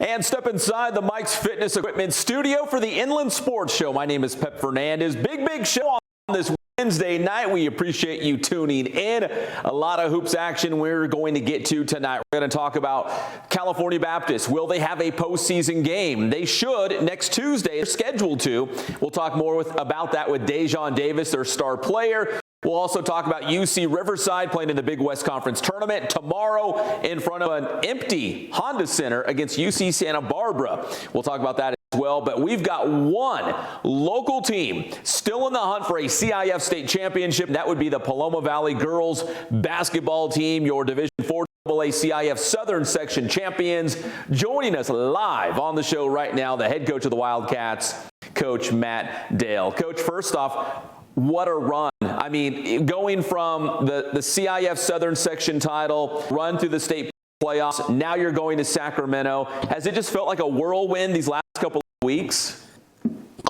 And step inside the Mike's Fitness Equipment studio for the Inland Sports Show. My name is Pep Fernandez. Big show on this Wednesday night. We appreciate you tuning in. A lot of hoops action we're going to get to tonight. We're going to talk about California Baptist. Will they have a postseason game? They should next Tuesday. They're scheduled to. We'll talk more about that with Dejon Davis, their star player. We'll also talk about UC Riverside playing in the Big West Conference Tournament tomorrow in front of an empty Honda Center against UC Santa Barbara. We'll talk about that as well, but we've got one local team still in the hunt for a CIF state championship. That would be the Paloma Valley girls basketball team, your Division 4 AA CIF Southern Section champions. Joining us live on the show right now, the head coach of the Wildcats, Coach Matt Dale. Coach, first off, what a run. I mean, going from the CIF Southern Section title, run through the state playoffs, now you're going to Sacramento. Has it just felt like a whirlwind these last couple of weeks?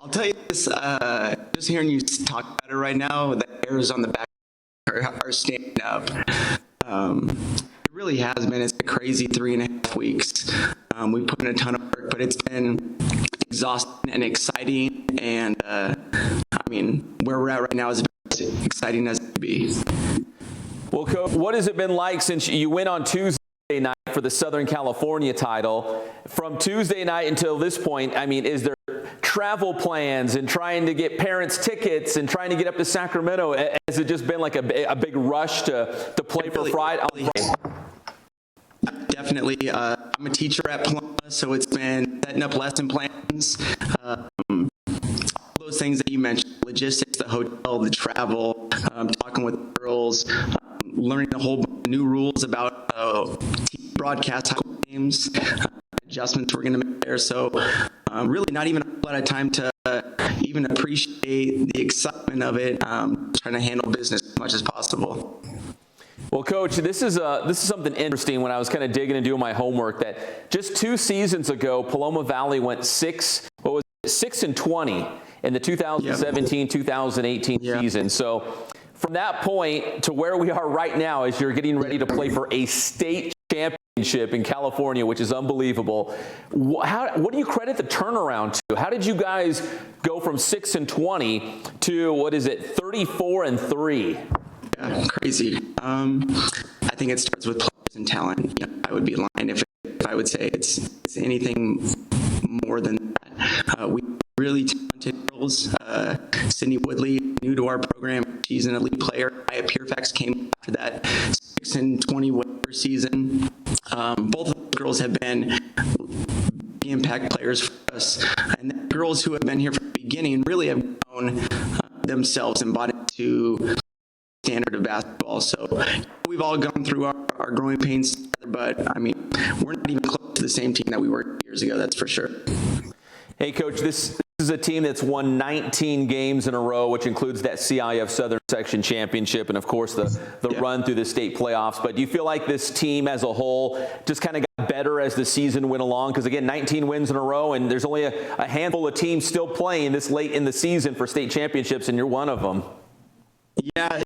I'll tell you this, just hearing you talk about it right now, the hairs on the back are standing up. It really has been. It's a crazy 3.5 weeks. We put in a ton of work, but it's been exhausting and exciting, and I mean, where we're at right now is as exciting as it can be. Well, Coach, what has it been like since you went on Tuesday night for the Southern California title? From Tuesday night until this point, I mean, is there travel plans and trying to get parents tickets and trying to get up to Sacramento? Has it just been like a big rush to play for Friday? Definitely. I'm a teacher at Paloma, so it's been setting up lesson plans, all those things that you mentioned, logistics, the hotel, the travel, talking with the girls, learning a whole bunch of new rules about TV broadcast games, adjustments we're going to make there. So really not even a lot of time to even appreciate the excitement of it, trying to handle business as much as possible. Well, Coach, this is something interesting when I was kind of digging and doing my homework, that just 2 seasons ago, Paloma Valley went 6-20 in the 2017-2018 season. So from that point to where we are right now, as you're getting ready to play for a state championship in California, which is unbelievable, what do you credit the turnaround to? How did you guys go from 6-20 to, what is it, 34-3? Crazy. I think it starts with players and talent. You know, I would be lying if I would say it's anything more than that. We really talented girls. Sydney Woodley, new to our program, she's an elite player. Aya Pierfax came after that 6-20 season. Both of those girls have been impact players for us, and the girls who have been here from the beginning really have grown themselves and bought into standard of basketball. So we've all gone through our growing pains together, but I mean, we're not even close to the same team that we were years ago, that's for sure. Hey, Coach, this is a team that's won 19 games in a row, which includes that CIF Southern Section Championship and, of course, the run through the state playoffs. But do you feel like this team as a whole just kind of got better as the season went along? Because, again, 19 wins in a row, and there's only a handful of teams still playing this late in the season for state championships, and you're one of them. Yeah, I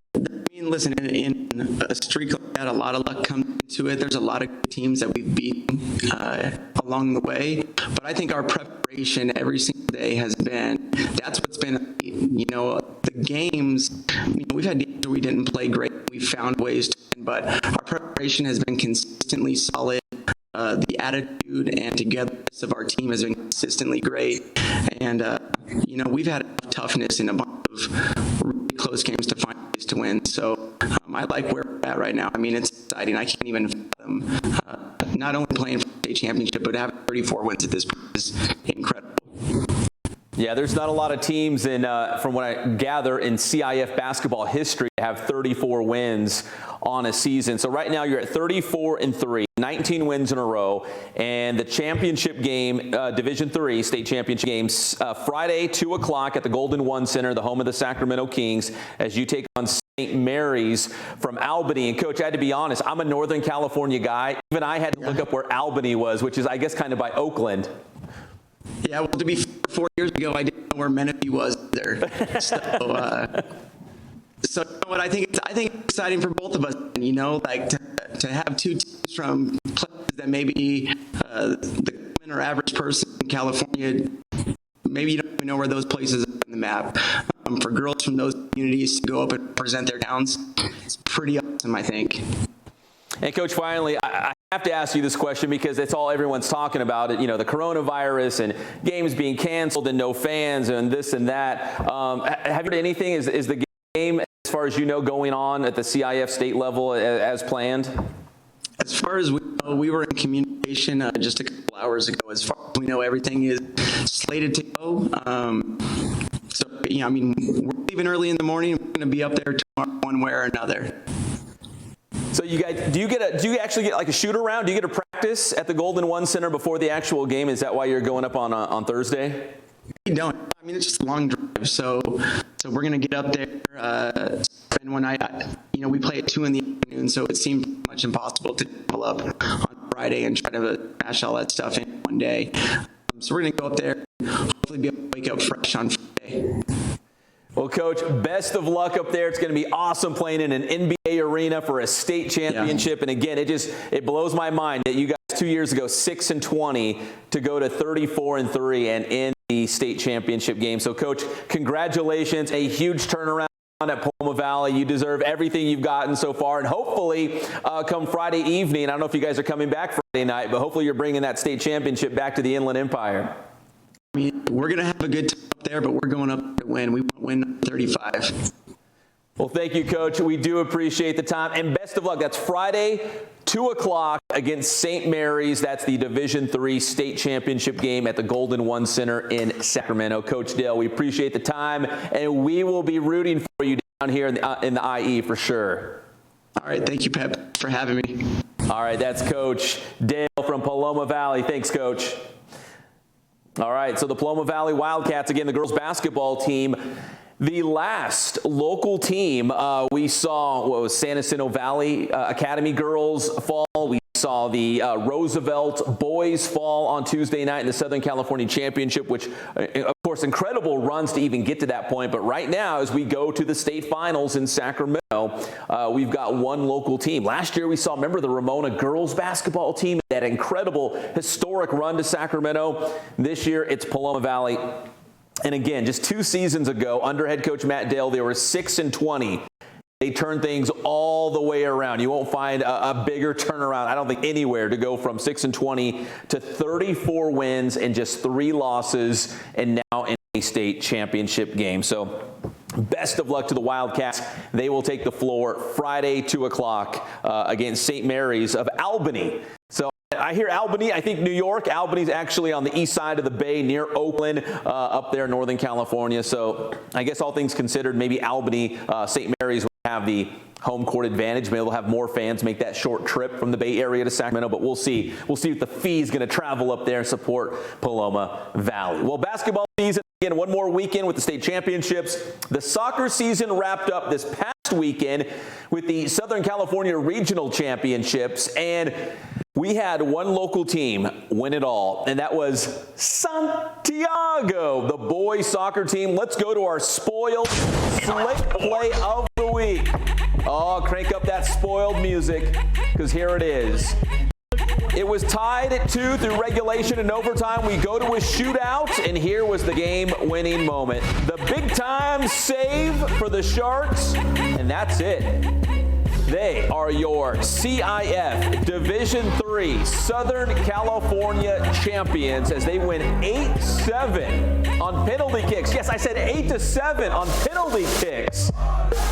mean, listen, in a streak like that, a lot of luck comes into it. There's a lot of good teams that we've beaten along the way. But I think our preparation every single day has been, that's what's been, you know, the games, you know, we've had games where we didn't play great. We found ways to win, but our preparation has been consistently solid. The attitude and togetherness of our team has been consistently great. And, you know, we've had toughness in a bunch of really close games to find ways to win. So I like where we're at right now. I mean, it's exciting. I can't even fathom not only playing for the state championship, but having 34 wins at this point is incredible. Yeah, there's not a lot of teams in, from what I gather, in CIF basketball history to have 34 wins on a season. So right now you're at 34-3, 19 wins in a row, and the championship game, Division III state championship games, Friday, 2 o'clock at the Golden One Center, the home of the Sacramento Kings, as you take on St. Mary's from Albany. And, Coach, I had to be honest, I'm a Northern California guy. Even I had to look up where Albany was, which is, I guess, kind of by Oakland. Yeah, well, to be 4 years ago, I didn't know where Menifee was there. So you know what, I think it's exciting for both of us, you know, like to have two teams from places that maybe the or average person in California, maybe you don't even know where those places are on the map. For girls from those communities to go up and present their towns, it's pretty awesome, I think. And Coach, finally, I have to ask you this question because it's all everyone's talking about it. You know, the coronavirus and games being canceled and no fans and this and that. Have you heard anything? Is the game, as far as you know, going on at the CIF state level as planned? As far as we know, we were in communication just a couple hours ago. As far as we know, everything is slated to go. So, I mean, we're leaving early in the morning. We're going to be up there tomorrow one way or another. So you guys, do you actually get like a shoot around? Do you get a practice at the Golden One Center before the actual game? Is that why you're going up on Thursday? We don't. I mean, it's just a long drive. So we're going to get up there. And when we play at 2 in the afternoon, so it seemed pretty much impossible to pull up on Friday and try to smash all that stuff in one day. So we're going to go up there and hopefully be able to wake up fresh on Friday. Well, Coach, best of luck up there. It's going to be awesome playing in an NBA arena for a state championship. Yeah. And again, it blows my mind that you guys 2 years ago, 6-20, to go to 34-3 and in the state championship game. So, Coach, congratulations. A huge turnaround at Paloma Valley. You deserve everything you've gotten so far. And hopefully, come Friday evening, I don't know if you guys are coming back Friday night, but hopefully you're bringing that state championship back to the Inland Empire. I mean, we're going to have a good time up there, but we're going up to win. We want to win 35. Well, thank you, Coach. We do appreciate the time. And best of luck. That's Friday, 2 o'clock against St. Mary's. That's the Division III state championship game at the Golden One Center in Sacramento. Coach Dale, we appreciate the time, and we will be rooting for you down here in the IE for sure. All right. Thank you, Pep, for having me. All right. That's Coach Dale from Paloma Valley. Thanks, Coach. All right, so the Paloma Valley Wildcats, again, the girls basketball team, the last local team we saw was San Jacinto Valley Academy girls fall. We saw the Roosevelt boys fall on Tuesday night in the Southern California Championship, which, of course, incredible runs to even get to that point. But right now, as we go to the state finals in Sacramento, we've got one local team. Last year, we saw, remember, the Ramona girls basketball team, that incredible historic run to Sacramento. This year, it's Paloma Valley. And again, just 2 seasons ago, under head coach Matt Dale, they were 6-20. They turned things all the way around. You won't find a bigger turnaround, I don't think, anywhere to go from 6-20 to 34 wins and just 3 losses, and now in a state championship game. So best of luck to the Wildcats. They will take the floor Friday, 2 o'clock against St. Mary's of Albany. So I hear Albany, I think New York. Albany's actually on the east side of the bay near Oakland, up there in Northern California. So I guess all things considered, maybe Albany, St. Mary's have the home court advantage. Maybe they'll have more fans make that short trip from the Bay Area to Sacramento, but we'll see. We'll see if the fee is going to travel up there and support Paloma Valley. Well, basketball season, again, one more weekend with the state championships. The soccer season wrapped up this past weekend with the Southern California Regional Championships, and we had one local team win it all, and that was Santiago, the boys soccer team. Let's go to our spoiled slick play of the week. Oh, crank up that spoiled music, because here it is. It was tied at 2 through regulation and overtime. We go to a shootout, and here was the game-winning moment. The big-time save for the Sharks, and that's it. They are your CIF Division III Southern California champions as they win 8-7 on penalty kicks. Yes, I said 8-7 on penalty kicks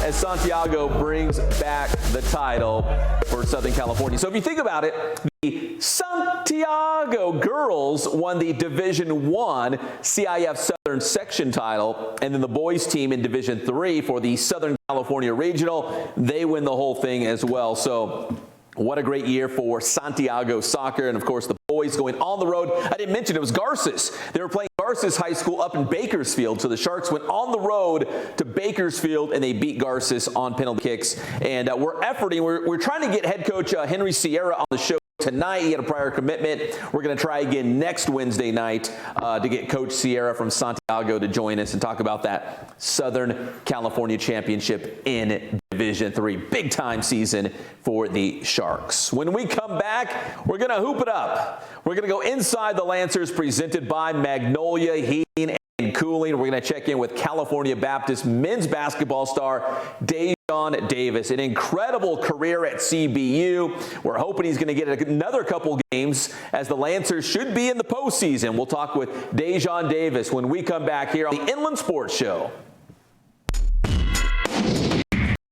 as Santiago brings back the title for Southern California. So if you think about it, the Santiago girls won the Division I CIF Southern Section title, and then the boys team in Division III for the Southern California Regional, they win the whole thing as well. So what a great year for Santiago soccer, and of course the boys going on the road. I didn't mention it was Garces. They were playing Garces High School up in Bakersfield, so the Sharks went on the road to Bakersfield and they beat Garces on penalty kicks. And we're efforting, we're trying to get head coach Henry Sierra on the show tonight. He had a prior commitment. We're going to try again next Wednesday night to get Coach Sierra from Santiago to join us and talk about that Southern California Championship in Division Division III. Big time season for the Sharks. When we come back, we're going to hoop it up. We're going to go inside the Lancers, presented by Magnolia Heating Cooling. We're going to check in with California Baptist men's basketball star Dejon Davis. An incredible career at CBU. We're hoping he's going to get another couple games as the Lancers should be in the postseason. We'll talk with Dejon Davis when we come back here on the Inland Sports Show.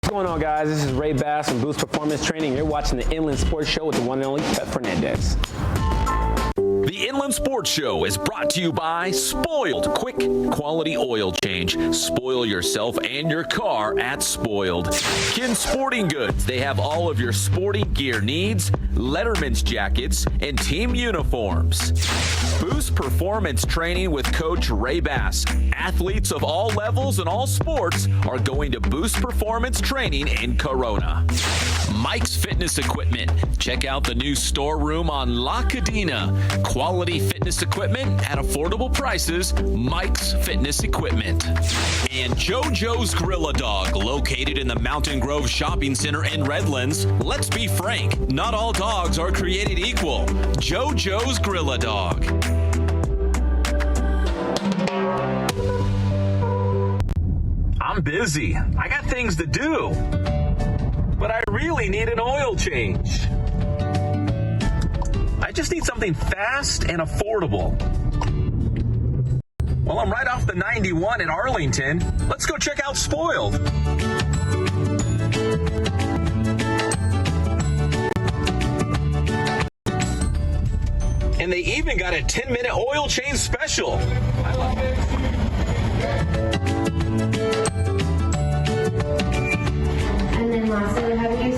What's going on, guys? This is Ray Bass from Boost Performance Training. You're watching the Inland Sports Show with the one and only Pep Fernandez. The Inland Sports Show is brought to you by Spoiled. Quick, quality oil change. Spoil yourself and your car at Spoiled. Kin Sporting Goods. They have all of your sporting gear needs, Letterman's jackets, and team uniforms. Boost Performance Training with Coach Ray Bass. Athletes of all levels and all sports are going to Boost Performance Training in Corona. Mike's Fitness Equipment. Check out the new storeroom on La Cadena. Quality fitness equipment at affordable prices. Mike's Fitness Equipment. And JoJo's Grill-A-Dog, located in the Mountain Grove Shopping Center in Redlands. Let's be frank, not all dogs are created equal. JoJo's Grill-A-Dog. I'm busy. I got things to do. But I really need an oil change. I just need something fast and affordable. Well, I'm right off the 91 in Arlington. Let's go check out Spoiled. And they even got a 10-minute oil change special. I love it. And then lastly, how do you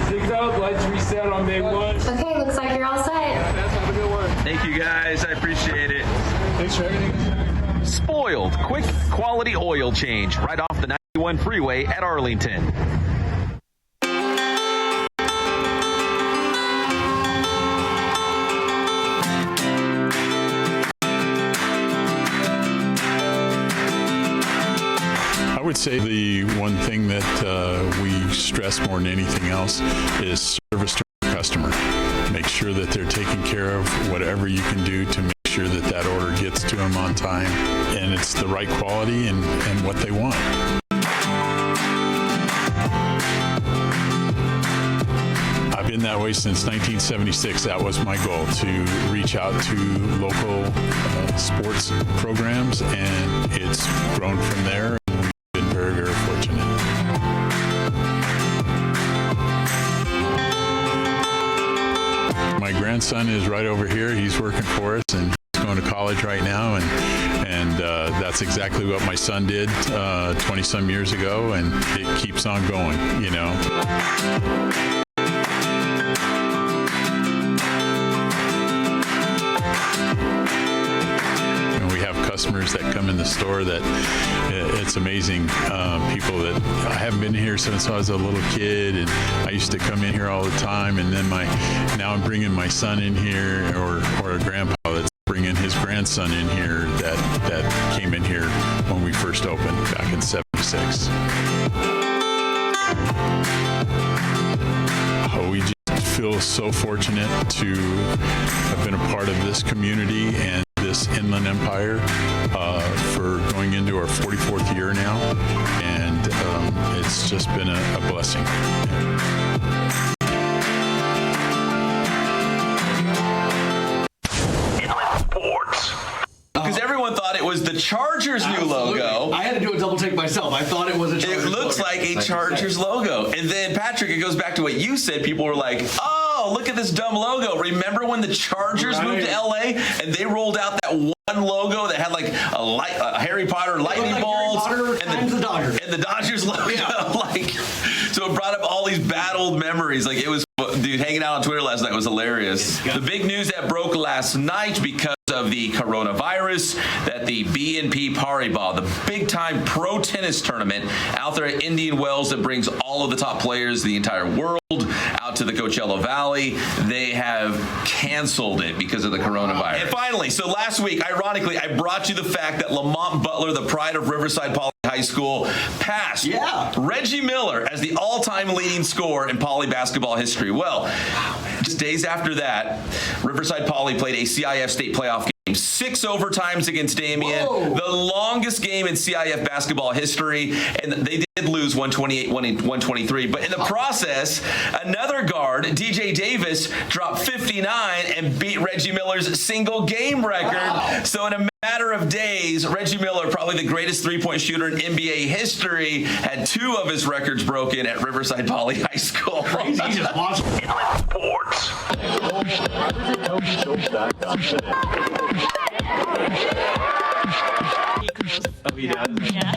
Six up, lights reset on day one. Okay, looks like you're all set. Have a good one. Thank you, guys. I appreciate it. Thanks for everything. Spoiled. Quick, quality oil change right off the 91 freeway at Arlington. I would say the one thing that we stress more than anything else is service to the customer. Make sure that they're taking care of whatever you can do to make sure that that order gets to them on time and it's the right quality and what they want. I've been that way since 1976. That was my goal, to reach out to local sports programs, and it's grown from there. Very, very fortunate. My grandson is right over here. He's working for us, and he's going to college right now, and that's exactly what my son did 20-some years ago, and it keeps on going, you know. Customers that come in the store that it's amazing. People that I haven't been here since I was a little kid, and I used to come in here all the time, and then now I'm bringing my son in here, or a grandpa that's bringing his grandson in here that came in here when we first opened back in '76. We just feel so fortunate to have been a part of this community and this Inland Empire for going into our 44th year now, and it's just been a blessing. Inland Sports. Because everyone thought it was the Chargers' new logo. I had to do a double take myself. I thought it was a Chargers It looks logo. like a Chargers logo. And then, Patrick, it goes back to what you said. People were like, oh, look at this dumb logo. Remember when the Chargers moved to L.A. and they rolled out that one logo that had like a Harry Potter lightning bolt and the Dodgers logo? Yeah. So it brought up all these bad old memories. Like, it was, dude, hanging out on Twitter last night was hilarious. The big news that broke last night, because of the coronavirus that the B&P Paribas, the big-time pro tennis tournament out there at Indian Wells that brings all of the top players of the entire world out to the Coachella Valley, they have canceled it because of the coronavirus. And finally, so last week, ironically, I brought you the fact that Lamont Butler, the pride of Riverside Poly High School, passed Reggie Miller as the all-time leading scorer in Poly basketball history. Well, just days after that, Riverside Poly played a CIF state playoff game, 6 overtimes against Damien, the longest game in CIF basketball history, and they did lose 128-123. But in the process, another guard, DJ Davis, dropped 59 and beat Reggie Miller's single game record. So in a matter of days, Reggie Miller, probably the greatest three-point shooter in NBA history, had 2 of his records broken at Riverside Poly High School. Crazy. He's just watching Sports. Oh, he does? Yeah.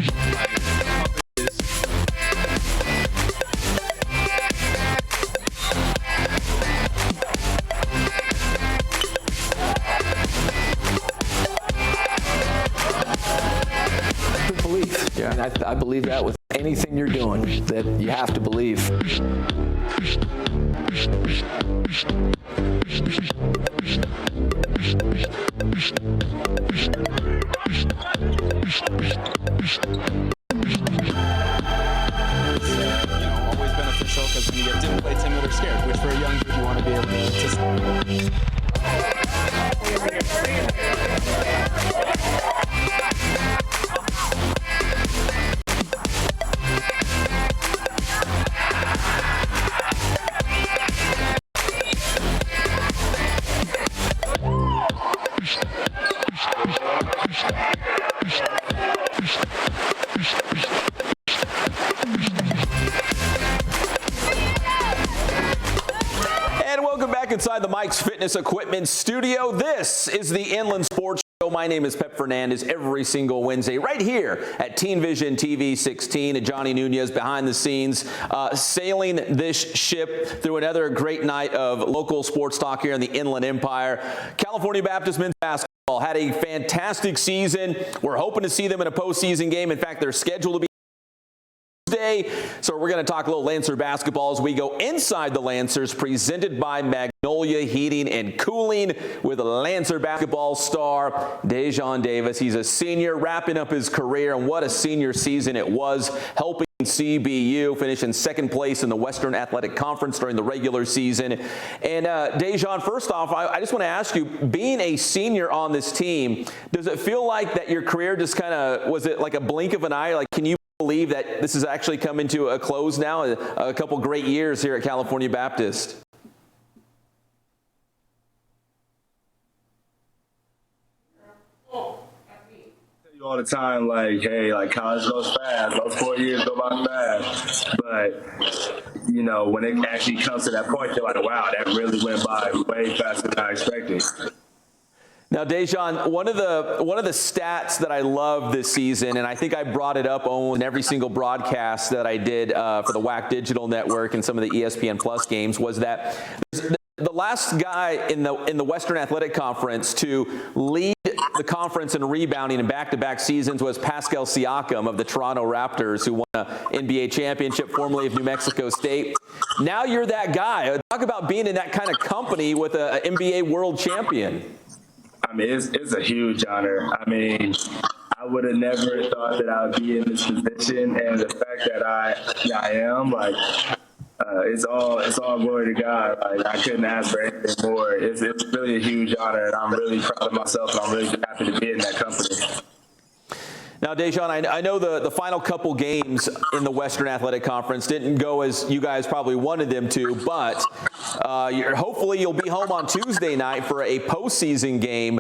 Belief. Yeah. And I believe that with anything you're doing, that you have to believe. Always beneficial because when you get to play timid or scared, which for a young kid you want to be able to anticipate. Inside the Mike's Fitness Equipment Studio. This is the Inland Sports Show. My name is Pep Fernandez. Every single Wednesday right here at Teen Vision TV 16. And Johnny Nunez behind the scenes sailing this ship through another great night of local sports talk here in the Inland Empire. California Baptist men's basketball had a fantastic season. We're hoping to see them in a postseason game. In fact, they're scheduled to be Tuesday. So we're going to talk a little Lancer basketball as we go inside the Lancers, presented by Magnolia Heating and Cooling with Lancer basketball star Dejon Davis. He's a senior wrapping up his career, and what a senior season it was, helping CBU finish in second place in the Western Athletic Conference during the regular season. And Dejon, first off, I just want to ask you, being a senior on this team, does it feel like that your career just kind of, was it like a blink of an eye? Like, can you believe that this has actually come into a close now, a couple great years here at California Baptist? All the time, like, hey, like, college goes fast, those 4 years go by fast, but you know, when it actually comes to that point, you're like, wow, that really went by way faster than I expected. Now, Dejon, one of the stats that I love this season, and I think I brought it up in every single broadcast that I did for the WAC Digital Network and some of the ESPN Plus games, was that the last guy in the Western Athletic Conference to lead the conference in rebounding in back-to-back seasons was Pascal Siakam of the Toronto Raptors, who won an NBA championship, formerly of New Mexico State. Now you're that guy. Talk about being in that kind of company with an NBA world champion. I mean, it's a huge honor. I mean, I would have never thought that I would be in this position, and the fact that I am, like, it's all glory to God. Like, I couldn't ask for anything more. It's really a huge honor, and I'm really proud of myself, and I'm really happy to be in that company. Now, Dejon, I know the final couple games in the Western Athletic Conference didn't go as you guys probably wanted them to, but hopefully you'll be home on Tuesday night for a postseason game.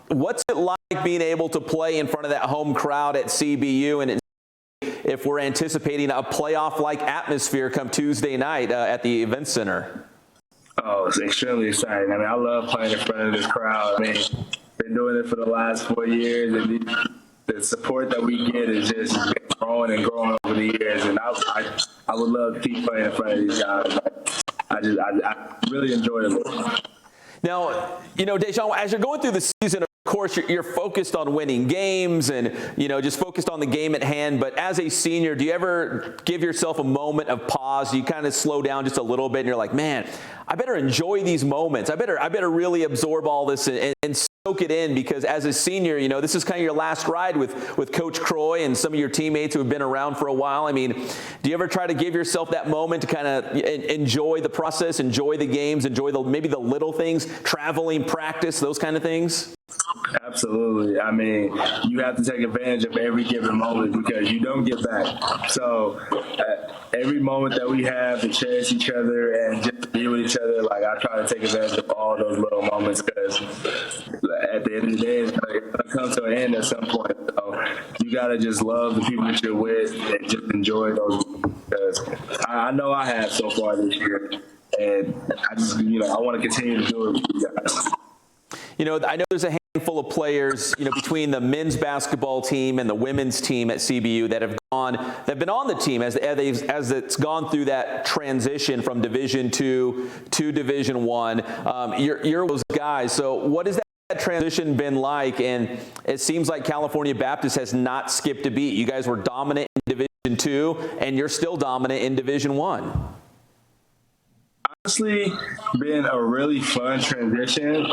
What's it like being able to play in front of that home crowd at CBU, and if we're anticipating a playoff-like atmosphere come Tuesday night at the Event Center? Oh, it's extremely exciting. I mean, I love playing in front of this crowd. I mean, been doing it for the last 4 years, and the support that we get is just growing and growing over the years. And I would love to keep playing in front of these guys. I really enjoy it. Now, Dejan, as you're going through the season, of course, you're focused on winning games and, just focused on the game at hand. But as a senior, do you ever give yourself a moment of pause? You kind of slow down just a little bit and you're like, man, I better enjoy these moments. I better really absorb all this and soak it in, because as a senior, this is kind of your last ride with Coach Croy and some of your teammates who have been around for a while. I mean, do you ever try to give yourself that moment to kind of enjoy the process, enjoy the games, enjoy maybe the little things, traveling, practice, those kind of things? Absolutely. I mean, you have to take advantage of every given moment because you don't get back. So every moment that we have to cherish each other and just be with each other, like I try to take advantage of all those little moments, because at the end of the day, it's going to come to an end at some point. So you got to just love the people that you're with and just enjoy those, because I know I have so far this year. And I just, I want to continue to do it with you guys. I know there's a handful of players, between the men's basketball team and the women's team at CBU that have been on the team as it's gone through that transition from Division II to Division I. You're those guys. So what has that transition been like? And it seems like California Baptist has not skipped a beat. You guys were dominant in Division II, and you're still dominant in Division I. Honestly, been a really fun transition.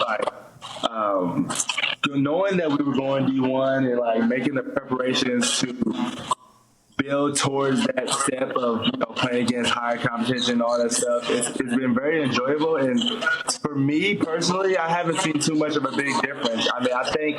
Knowing that we were going D1 and making the preparations to build towards that step of playing against higher competition and all that stuff, it's been very enjoyable. And for me personally, I haven't seen too much of a big difference. I mean, I think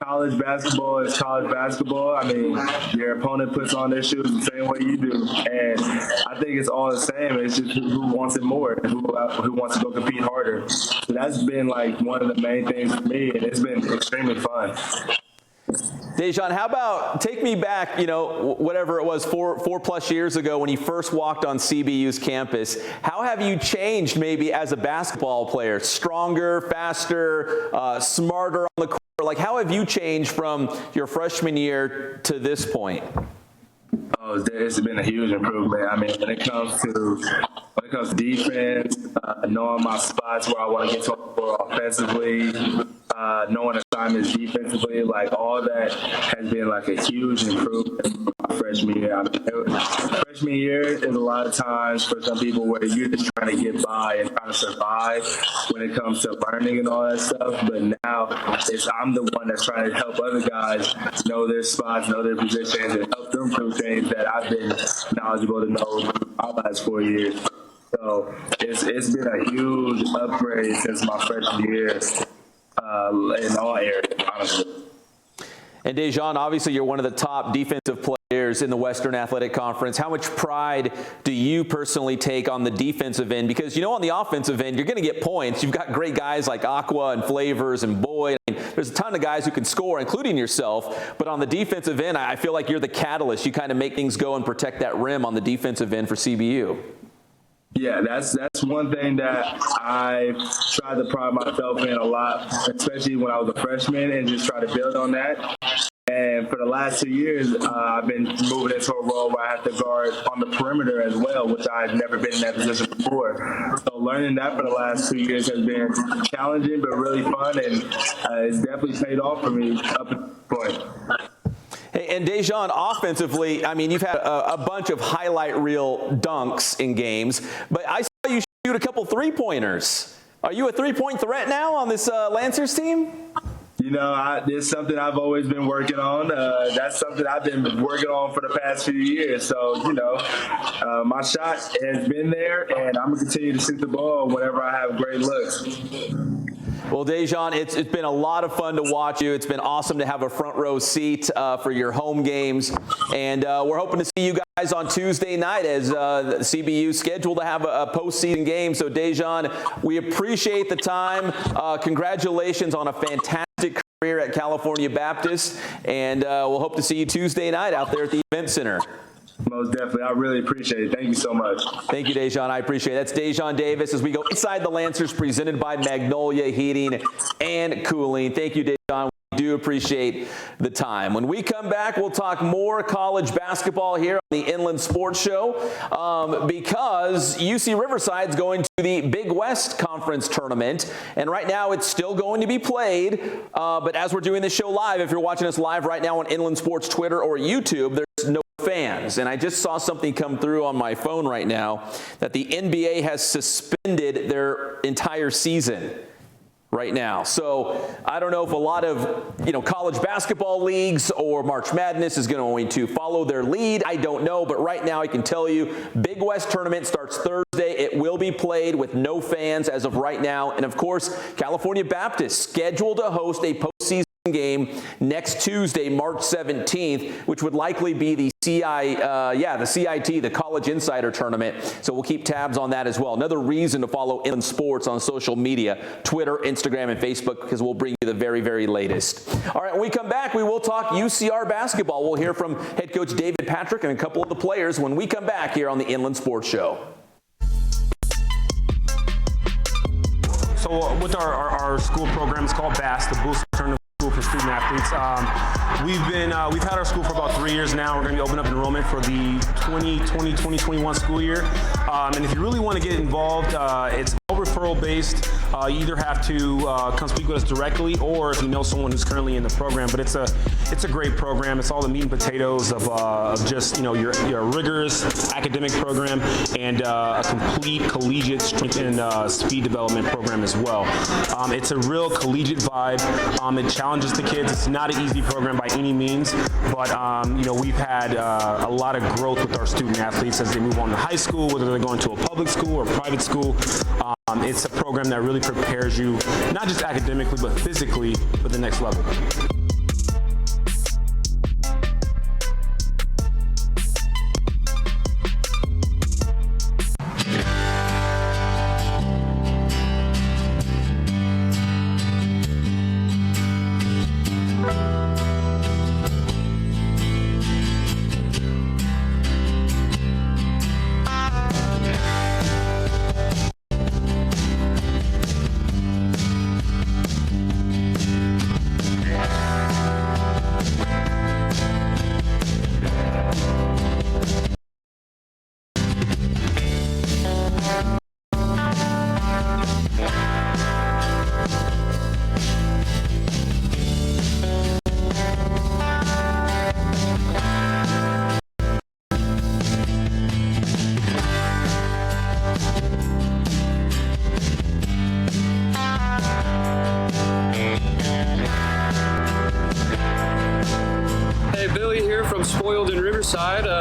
college basketball is college basketball. I mean, your opponent puts on their shoes the same way you do, and I think it's all the same. It's just who wants it more, and who wants to go compete harder. So that's been one of the main things for me, and it's been extremely fun. Dejan, how about take me back, whatever it was, four plus years ago when you first walked on CBU's campus. How have you changed maybe as a basketball player? Stronger, faster, smarter on the court? How have you changed from your freshman year to this point? Oh, it's been a huge improvement. I mean, when it comes to defense, knowing my spots where I want to get to offensively, knowing assignments defensively, all that has been a huge improvement from my freshman year. I mean, freshman year is a lot of times for some people where you're just trying to get by and trying to survive when it comes to learning and all that stuff. But now I'm the one that's trying to help other guys know their spots, know their positions, and help them through things that I've been knowledgeable to know my last 4 years. So it's been a huge upgrade since my freshman year in all areas, honestly. And Dejan, obviously you're one of the top defensive players in the Western Athletic Conference. How much pride do you personally take on the defensive end? Because, on the offensive end, you're going to get points. You've got great guys like Aqua and Flavors and Boyd. I mean, there's a ton of guys who can score, including yourself. But on the defensive end, I feel like you're the catalyst. You kind of make things go and protect that rim on the defensive end for CBU. Yeah, that's one thing that I tried to pride myself in a lot, especially when I was a freshman, and just try to build on that. And for the last 2 years, I've been moving into a role where I have to guard on the perimeter as well, which I've never been in that position before. So learning that for the last 2 years has been challenging but really fun, and it's definitely paid off for me up to this point. Hey, and Dejan, offensively, I mean, you've had a bunch of highlight reel dunks in games, but I saw you shoot a couple three-pointers. Are you a three-point threat now on this Lancers team? It's something I've always been working on. That's something I've been working on for the past few years. So, my shot has been there, and I'm going to continue to shoot the ball whenever I have great looks. Well, Dejan, it's been a lot of fun to watch you. It's been awesome to have a front row seat for your home games. And we're hoping to see you guys on Tuesday night as CBU scheduled to have a postseason game. So, Dejan, we appreciate the time. Congratulations on a fantastic career at California Baptist. And we'll hope to see you Tuesday night out there at the event center. Most definitely. I really appreciate it. Thank you so much. Thank you, Dejan. I appreciate it. That's Dejan Davis as we go inside the Lancers, presented by Magnolia Heating and Cooling. Thank you, Dejan. We do do appreciate the time. When we come back, we'll talk more college basketball here on the Inland Sports Show because UC Riverside is going to the Big West Conference Tournament, and right now it's still going to be played, but as we're doing this show live, if you're watching us live right now on Inland Sports Twitter or YouTube, there's no fans. And I just saw something come through on my phone right now that the NBA has suspended their entire season right now. So I don't know if a lot of, college basketball leagues or March Madness is going to follow their lead. I don't know, but right now I can tell you Big West tournament starts Thursday. It will be played with no fans as of right now. And of course, California Baptist scheduled to host a postseason game next Tuesday, March 17th, which would likely be the CIT, the College Insider Tournament. So we'll keep tabs on that as well. Another reason to follow Inland Sports on social media, Twitter, Instagram, and Facebook, because we'll bring you the very, very latest. All right, when we come back, we will talk UCR basketball. We'll hear from head coach David Patrick and a couple of the players when we come back here on the Inland Sports Show. So with our school program, it's called BASS, the Boost Alternative School for Student Athletes. We've had our school for about 3 years now. We're going to be opening up enrollment for the 2020-2021 school year. And if you really want to get involved, it's all referral based. You either have to come speak with us directly, or if you know someone who's currently in the program. But it's a great program. It's all the meat and potatoes of just your rigorous academic program and a complete collegiate strength and speed development program as well. It's a real collegiate vibe. It challenges the kids. It's not an easy program by any means, but we've had a lot of growth with our student athletes as they move on to high school, whether they're going to a public school or private school. It's a program that really prepares you, not just academically, but physically for the next level.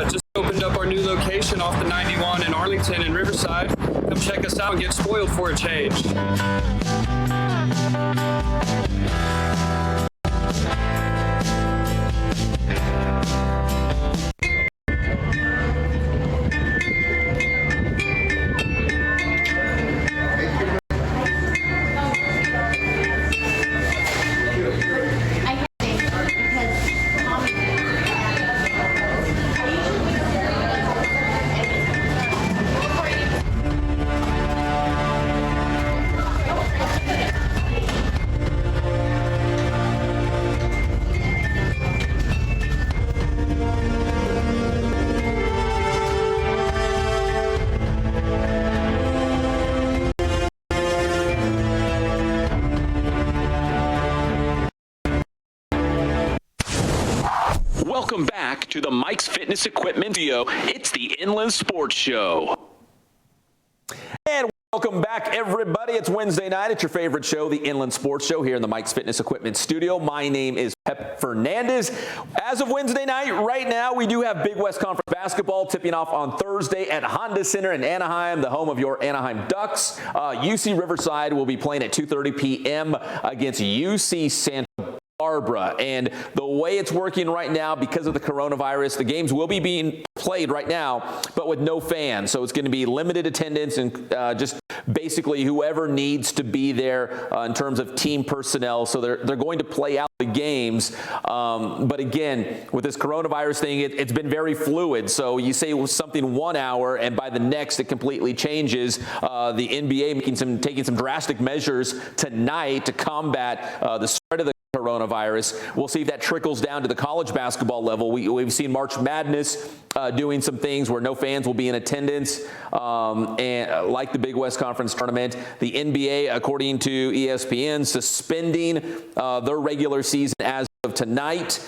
Just opened up our new location off the 91 in Arlington and Riverside. Come check us out and get spoiled for a change. Welcome back to the Mike's Fitness Equipment Studio. It's the Inland Sports Show. And welcome back, everybody. It's Wednesday night. It's your favorite show, the Inland Sports Show, here in the Mike's Fitness Equipment Studio. My name is Pep Fernandez. As of Wednesday night, right now, we do have Big West Conference basketball tipping off on Thursday at Honda Center in Anaheim, the home of your Anaheim Ducks. UC Riverside will be playing at 2:30 p.m. against UC Santa Barbara. And the way it's working right now, because of the coronavirus, the games will be being played right now, but with no fans. So it's going to be limited attendance and just basically whoever needs to be there in terms of team personnel. So they're going to play out the games. But again, with this coronavirus thing, it's been very fluid. So you say it was something 1 hour, and by the next, it completely changes. The NBA taking some drastic measures tonight to combat the spread of the coronavirus. We'll see if that trickles down to the college basketball level. We've seen March Madness doing some things where no fans will be in attendance, and like the Big West Conference tournament. The NBA, according to ESPN, suspending their regular season as of tonight.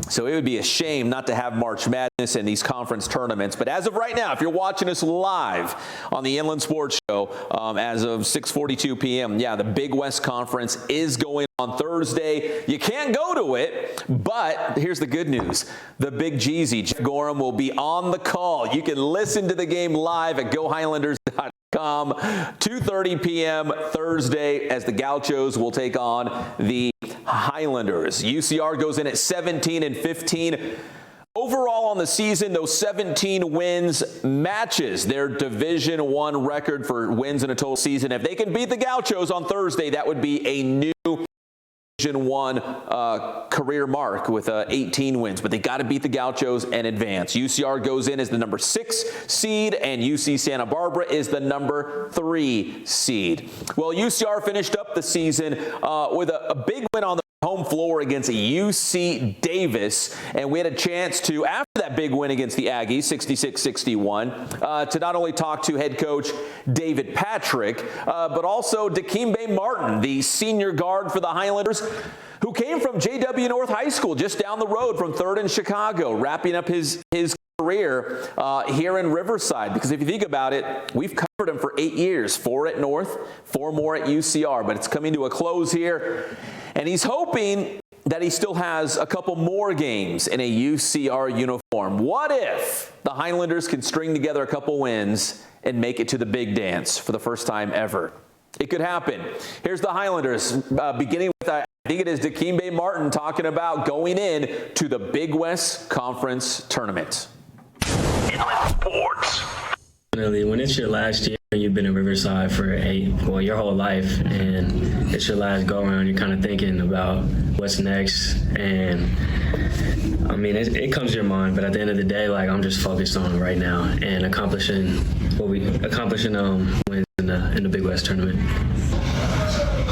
So it would be a shame not to have March Madness and these conference tournaments. But as of right now, if you're watching us live on the Inland Sports Show as of 6:42 p.m., yeah, the Big West Conference is going on Thursday. You can't go to it, but here's the good news. The Big Jeezy, Jeff Gorham, will be on the call. You can listen to the game live at GoHighlanders.com. 2:30 p.m. Thursday as the Gauchos will take on the Highlanders. UCR goes in at 17-15. Overall on the season, those 17 wins matches their Division I record for wins in a total season. If they can beat the Gauchos on Thursday, that would be a new Division I career mark with 18 wins, but they got to beat the Gauchos and advance. UCR goes in as the number 6 seed, and UC Santa Barbara is the number 3 seed. Well, UCR finished up the season with a big win on the home floor against UC Davis, and we had a chance to, after that big win against the Aggies, 66-61, to not only talk to head coach David Patrick, but also Dikembe Martin, the senior guard for the Highlanders, who came from JW North High School just down the road from 3rd and Chicago, wrapping up his career here in Riverside. Because if you think about it, we've covered him for 8 years, 4 at North, 4 more at UCR, but it's coming to a close here. And he's hoping that he still has a couple more games in a UCR uniform. What if the Highlanders can string together a couple wins and make it to the big dance for the first time ever? It could happen. Here's the Highlanders, beginning with, I think it is Dikembe Martin, talking about going in to the Big West Conference tournament. Inland Sports. When it's your last year, you've been in Riverside for your whole life, and it's your last go around, you're kind of thinking about what's next. And I mean, it comes to your mind, but at the end of the day, like, I'm just focused on right now and accomplishing wins in the Big West tournament.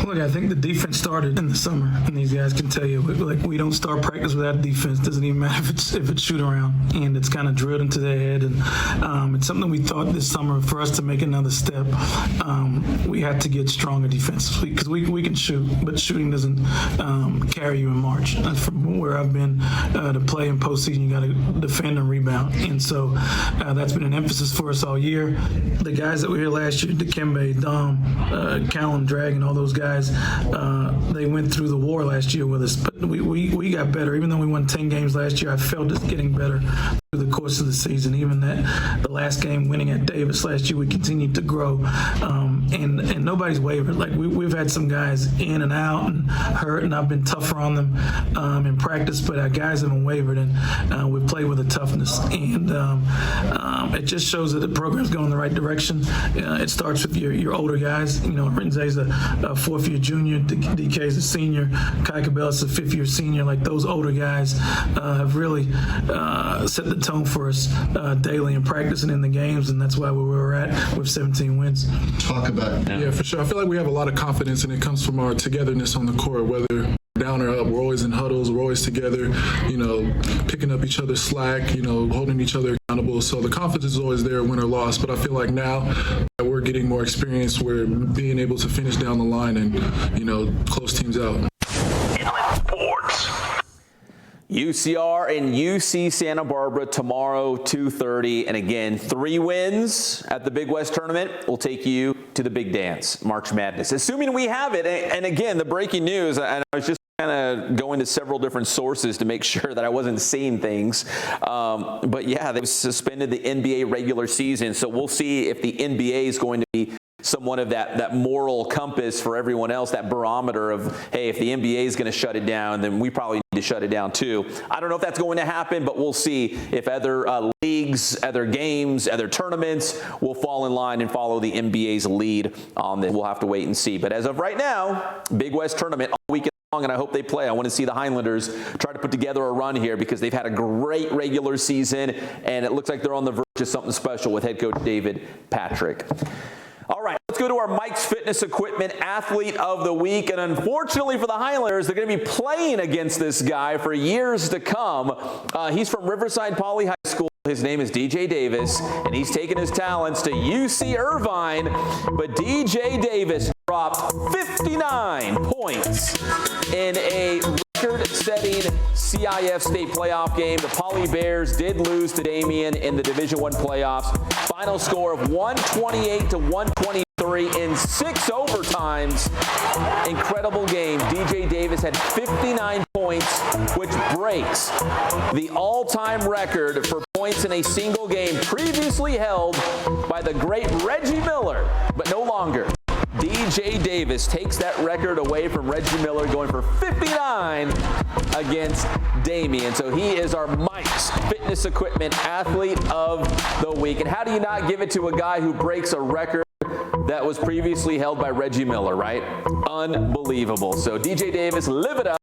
Look, I think the defense started in the summer, and these guys can tell you, like, we don't start practice without defense. Doesn't even matter if it's shoot around, and it's kind of drilled into their head. And it's something we thought this summer for us to make another step. We had to get stronger defensively because we can shoot, but shooting doesn't carry you in March. From where I've been to play in postseason, you got to defend and rebound, and so that's been an emphasis for us all year. The guys that were here last year, Dikembe, Dom, Callum, Dragon, all those guys. They went through the war last year with us, but we got better. Even though we won 10 games last year, I felt it getting better through the course of the season. Even the last game winning at Davis last year, we continued to grow, and nobody's wavered. Like, we've had some guys in and out and hurt, and I've been tougher on them in practice, but our guys haven't wavered, and we've played with a toughness, and it just shows that the program's going in the right direction. It starts with your older guys. You know, Renze's a fourth-year junior, DK's a senior, Kai Cabela's a fifth-year senior. Like, those older guys have really set the tone for us daily in practice and in the games, and that's why we're where we're at with 17 wins. Talk about it. Yeah, for sure. I feel like we have a lot of confidence, and it comes from our togetherness on the court, whether down or up. We're always in huddles. We're always together, you know, picking up each other's slack, you know, holding each other accountable. So the confidence is always there, win or loss. But I feel like now that we're getting more experience, we're being able to finish down the line and, you know, close teams out. Inland Sports. UCR and UC Santa Barbara tomorrow, 2:30. And again, 3 wins at the Big West tournament will take you to the big dance, March Madness, assuming we have it. And again, the breaking news, and I was just kind of going to several different sources to make sure that I wasn't seeing things. But yeah, they've suspended the NBA regular season. So we'll see if the NBA is going to be somewhat of that moral compass for everyone else, that barometer of, hey, if the NBA is going to shut it down, then we probably need to shut it down too. I don't know if that's going to happen, but we'll see if other leagues, other games, other tournaments will fall in line and follow the NBA's lead on this. We'll have to wait and see. But as of right now, Big West tournament all weekend long, and I hope they play. I want to see the Highlanders try to put together a run here because they've had a great regular season, and it looks like they're on the verge of something special with head coach David Patrick. All right. let's go to our Mike's Fitness Equipment Athlete of the Week. And unfortunately for the Highlanders, they're going to be playing against this guy for years to come. He's from Riverside Poly High School. His name is DJ Davis, and he's taken his talents to UC Irvine. But DJ Davis dropped 59 points in a record-setting CIF state playoff game. The Poly Bears did lose to Damien in the Division I playoffs. Final score of 128-123 in 6 overtimes. Incredible game. DJ Davis had 59 points, which breaks the all-time record for points in a single game previously held by the great Reggie Miller, but no longer. DJ Davis takes that record away from Reggie Miller, going for 59 against Damien. So he is our Mike's Fitness Equipment Athlete of the Week. And how do you not give it to a guy who breaks a record that was previously held by Reggie Miller, right? Unbelievable. So DJ Davis, live it up.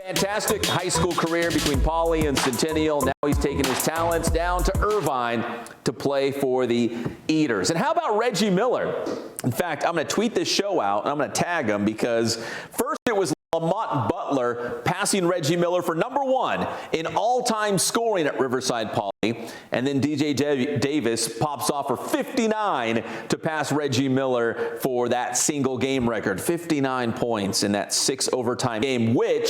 Fantastic high school career between Poly and Centennial. Now he's taking his talents down to Irvine to play for the Eaters. And how about Reggie Miller? In fact, I'm going to tweet this show out, and I'm going to tag him because first it was Lamont Butler passing Reggie Miller for number 1 in all-time scoring at Riverside Poly. And then DJ Davis pops off for 59 to pass Reggie Miller for that single game record. 59 points in that 6 overtime game, which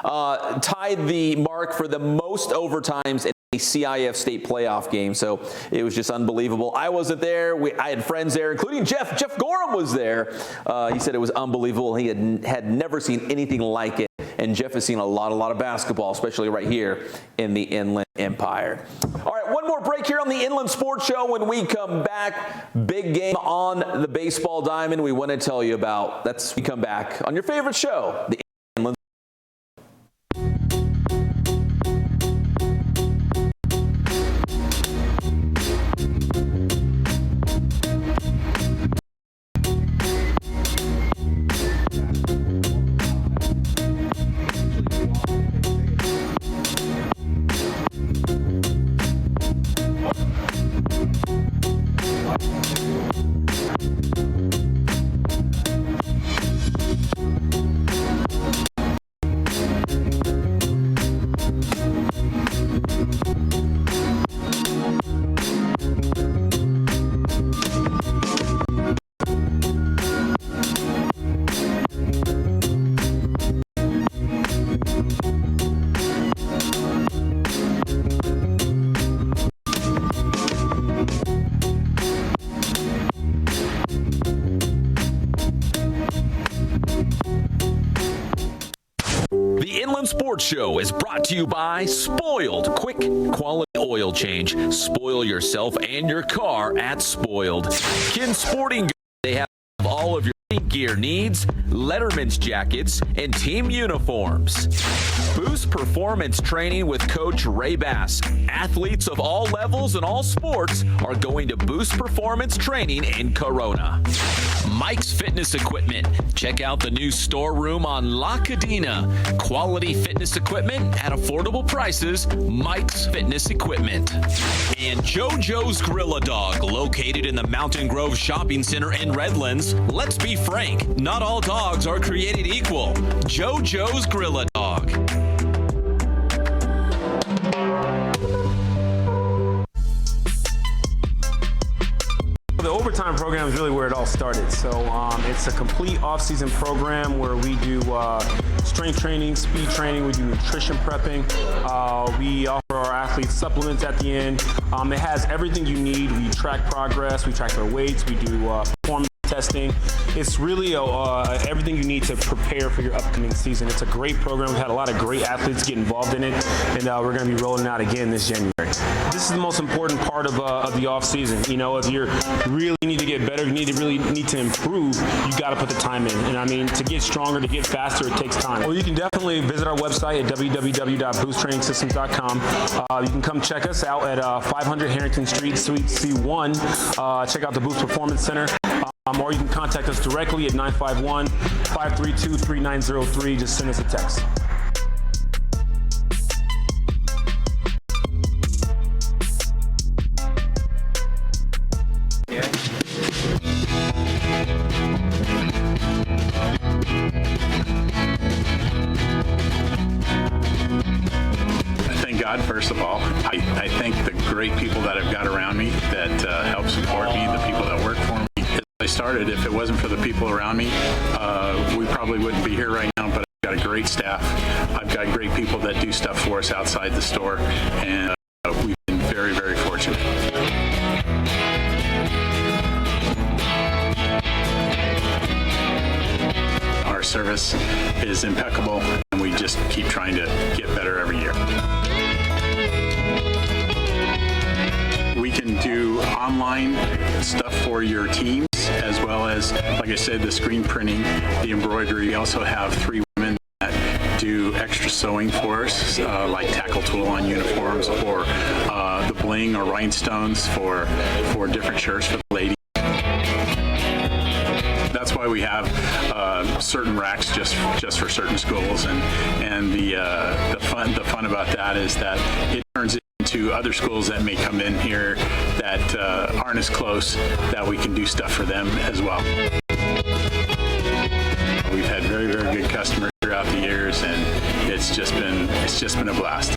tied the mark for the most overtimes in a CIF state playoff game. So it was just unbelievable. I wasn't there. I had friends there, including Jeff. Jeff Gorham was there. He said it was unbelievable. He had never seen anything like it. And Jeff has seen a lot of basketball, especially right here in the Inland Empire. All right, one more break here on the Inland Sports Show. When we come back, big game on the baseball diamond we want to tell you about. That's when we come back on your favorite show, the Inland. The Inland Sports Show is brought to you by Spoiled. Quick, quality oil change. Spoil yourself and your car at Spoiled. Kin Sporting Goods. They have all of your gear needs, Letterman's jackets, and team uniforms. Boost Performance Training with Coach Ray Bass. Athletes of all levels and all sports are going to Boost Performance Training in Corona. Mike's Fitness Equipment. Check out the new storeroom on La Cadena. Quality fitness equipment at affordable prices. Mike's Fitness Equipment. And JoJo's Grill-A-Dog, located in the Mountain Grove Shopping Center in Redlands. Let's be frank, not all dogs are created equal. JoJo's Grill-A-Dog. The overtime program is really where it all started. So it's a complete off-season program where we do strength training, speed training, we do nutrition prepping. We offer our athletes supplements at the end. It has everything you need. We track progress, we track their weights, we do performance testing. It's really everything you need to prepare for your upcoming season. It's a great program. We've had a lot of great athletes get involved in it, and we're going to be rolling out again this January. This is the most important part of the off season. You know, if you really need to get better, you really need to improve, you got to put the time in. And I mean, to get stronger, to get faster, it takes time. Well, you can definitely visit our website at www.boosttrainingsystems.com. You can come check us out at 500 Harrington Street, Suite C1. Check out the Boost Performance Center. Or you can contact us directly at 951-532-3903. Just send us a text. God, first of all. I thank the great people that I've got around me that help support me, the people that work for me. As I started, if it wasn't for the people around me, we probably wouldn't be here right now, but I've got a great staff. I've got great people that do stuff for us outside the store, and we've been very, very fortunate. Our service is impeccable, and we just keep trying to get better every year. We can do online stuff for your teams, as well as, like I said, the screen printing, the embroidery. We also have 3 women that do extra sewing for us, like tackle tool on uniforms, or the bling or rhinestones for different shirts for the ladies. That's why we have certain racks just for certain schools, and the fun about that is that it turns into other schools that may come in here that aren't as close, that we can do stuff for them as well. We've had very, very good customers throughout the years, and it's just been a blast.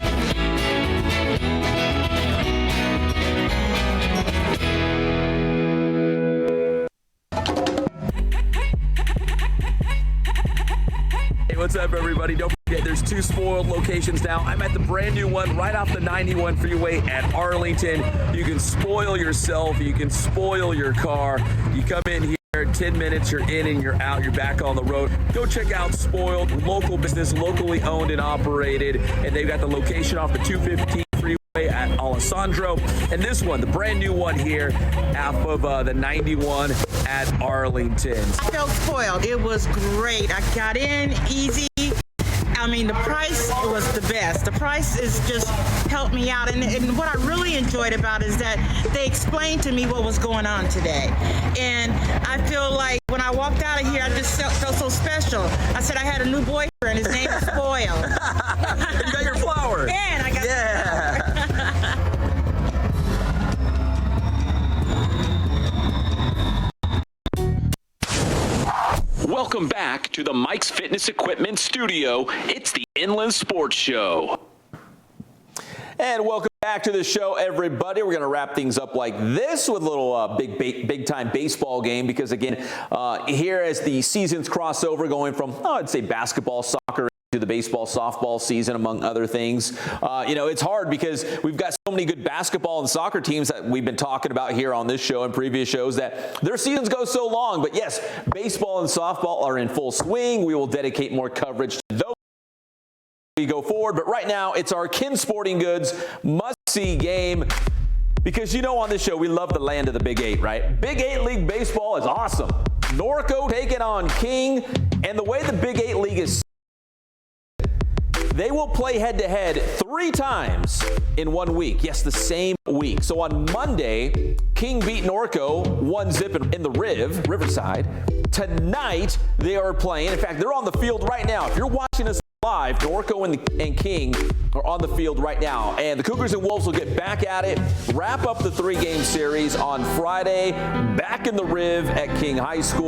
What's up, everybody? Don't forget, there's 2 spoiled locations now. I'm at the brand new one right off the 91 freeway at Arlington. You can spoil yourself. You can spoil your car. You come in here, 10 minutes, you're in and you're out. You're back on the road. Go check out Spoiled, local business, locally owned and operated. And they've got the location off the 215 freeway at Alessandro. And this one, the brand new one here off of the 91 at Arlington. I felt spoiled. It was great. I got in easy. I mean, the price was the best. The price is just helped me out. And what I really enjoyed about it is that they explained to me what was going on today. And I feel like when I walked out of here, I just felt so special. I said I had a new boyfriend. His name is Spoiled. You got your flower. And I got Welcome back to the Mike's Fitness Equipment Studio. It's the Inland Sports Show. And welcome back to the show, everybody. We're going to wrap things up like this with a little big time baseball game, because again, here as the seasons cross over, going from I'd say basketball, soccer, to the baseball, softball season, among other things. It's hard because we've got so many good basketball and soccer teams that we've been talking about here on this show and previous shows that their seasons go so long. But yes, baseball and softball are in full swing. We will dedicate more coverage to those as we go forward. But right now, it's our Kin Sporting Goods must-see game. Because on this show, we love the land of the Big 8, right? Big 8 League baseball is awesome. Norco taking on King. And the way the Big 8 League is, they will play head-to-head 3 times in 1 week. Yes, the same week. So on Monday, King beat Norco 1-0 in the Riverside. Tonight, they are playing. In fact, they're on the field right now. If you're watching us live, Norco and King are on the field right now. And the Cougars and Wolves will get back at it, wrap up the 3-game series on Friday, back in the Riv at King High School.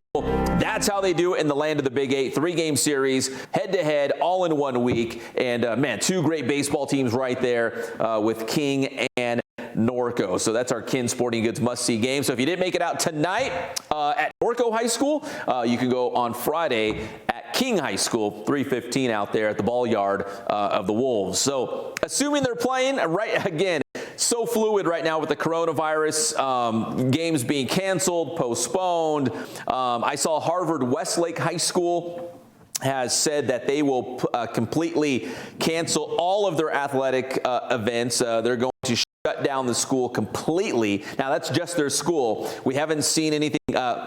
That's how they do it in the land of the Big 8. 3-game series, head-to-head, all in 1 week. And, 2 great baseball teams right there with King and Norco. So that's our Kin Sporting Goods must-see game. So if you didn't make it out tonight at Norco High School, you can go on Friday at King High School, 3:15 out there at the ball yard of the Wolves. So assuming they're playing, right, again, so fluid right now with the coronavirus, games being canceled, postponed. I saw Harvard Westlake High School has said that they will completely cancel all of their athletic events. They're going to shut down the school completely. Now, that's just their school. We haven't seen anything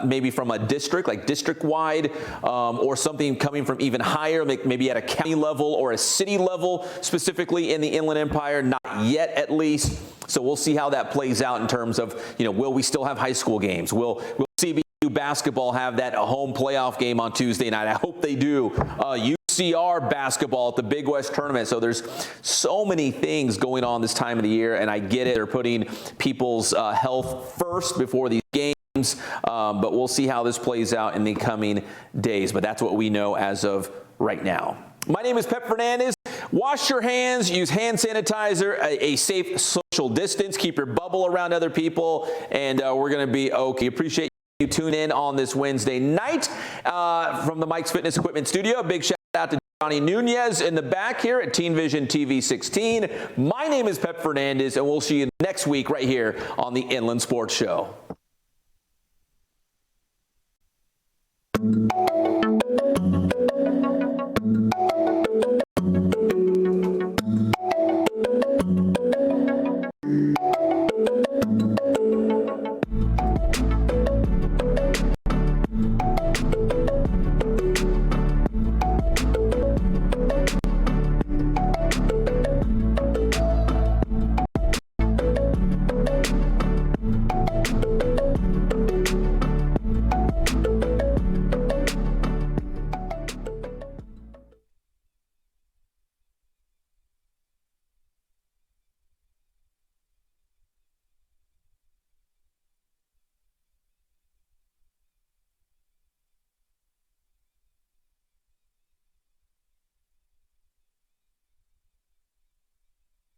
maybe from a district, like district-wide, or something coming from even higher, like maybe at a county level or a city level, specifically in the Inland Empire. Not yet, at least. So we'll see how that plays out in terms of, will we still have high school games? Will CBU basketball have that home playoff game on Tuesday night? I hope they do. UCR basketball at the Big West tournament. So there's so many things going on this time of the year, and I get it. They're putting people's health first before these games, but we'll see how this plays out in the coming days. But that's what we know as of right now. My name is Pep Fernandez. Wash your hands, use hand sanitizer, a safe social distance, keep your bubble around other people, and we're going to be okay. Appreciate you tune in on this Wednesday night from the Mike's Fitness Equipment Studio. A big shout out to Johnny Nunez in the back here at Teen Vision TV 16. My name is Pep Fernandez, and we'll see you next week right here on the Inland Sports Show.